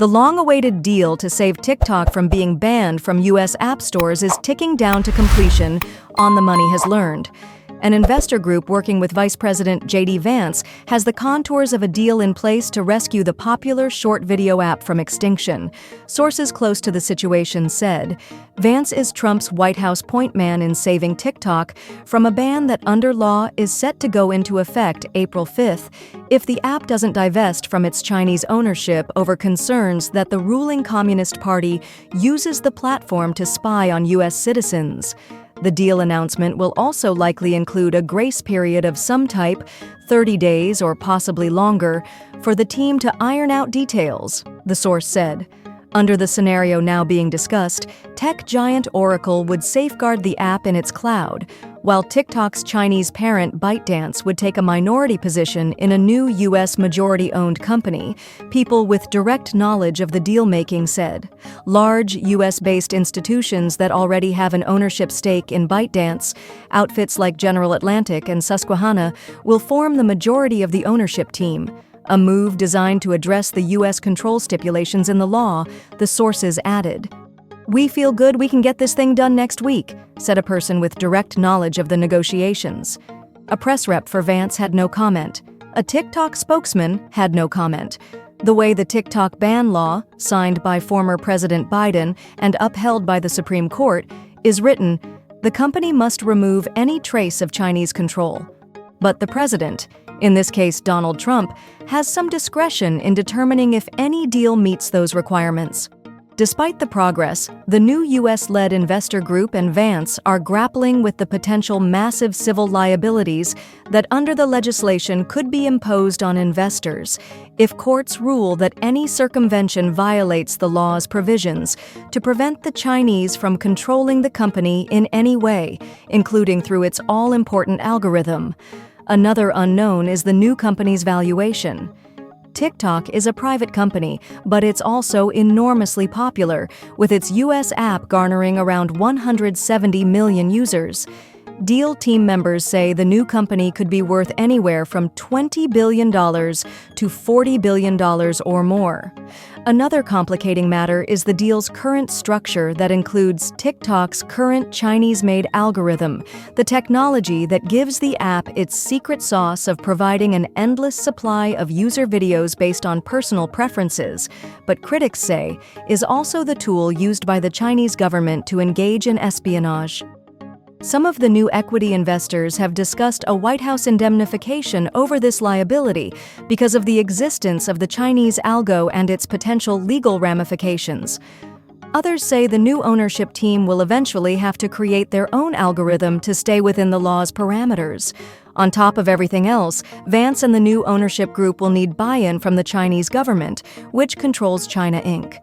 The long-awaited deal to save TikTok from being banned from U.S. app stores is ticking down to completion, On the Money has learned. An investor group working with Vice President JD Vance has the contours of a deal in place to rescue the popular short video app from extinction. Sources close to the situation said, Vance is Trump's White House point man in saving TikTok from a ban that under law is set to go into effect April 5th if the app doesn't divest from its Chinese ownership over concerns that the ruling Communist Party uses the platform to spy on U.S. citizens. The deal announcement will also likely include a grace period of some type, 30 days or possibly longer, for the team to iron out details, the source said. Under the scenario now being discussed, tech giant Oracle would safeguard the app in its cloud, while TikTok's Chinese parent Bytedance would take a minority position in a new U.S. majority-owned company, people with direct knowledge of the deal-making said. Large U.S.-based institutions that already have an ownership stake in Bytedance, outfits like General Atlantic and Susquehanna, will form the majority of the ownership team. A move designed to address the U.S. control stipulations in the law, the sources added. "We feel good we can get this thing done next week," said a person with direct knowledge of the negotiations. A press rep for Vance had no comment. A TikTok spokesman had no comment. The way the TikTok ban law, signed by former President Biden and upheld by the Supreme Court, is written, the company must remove any trace of Chinese control. But the president, in this case Donald Trump, has some discretion in determining if any deal meets those requirements. Despite the progress, the new U.S.-led investor group and Vance are grappling with the potential massive civil liabilities that under the legislation could be imposed on investors if courts rule that any circumvention violates the law's provisions to prevent the Chinese from controlling the company in any way, including through its all-important algorithm. Another unknown is the new company's valuation. TikTok is a private company, but it's also enormously popular, with its U.S. app garnering around 170 million users. Deal team members say the new company could be worth anywhere from $20 billion to $40 billion or more. Another complicating matter is the deal's current structure that includes TikTok's current Chinese-made algorithm, the technology that gives the app its secret sauce of providing an endless supply of user videos based on personal preferences, but critics say is also the tool used by the Chinese government to engage in espionage. Some of the new equity investors have discussed a White House indemnification over this liability because of the existence of the Chinese algo and its potential legal ramifications. Others say the new ownership team will eventually have to create their own algorithm to stay within the law's parameters. On top of everything else, Vance and the new ownership group will need buy-in from the Chinese government, which controls China Inc.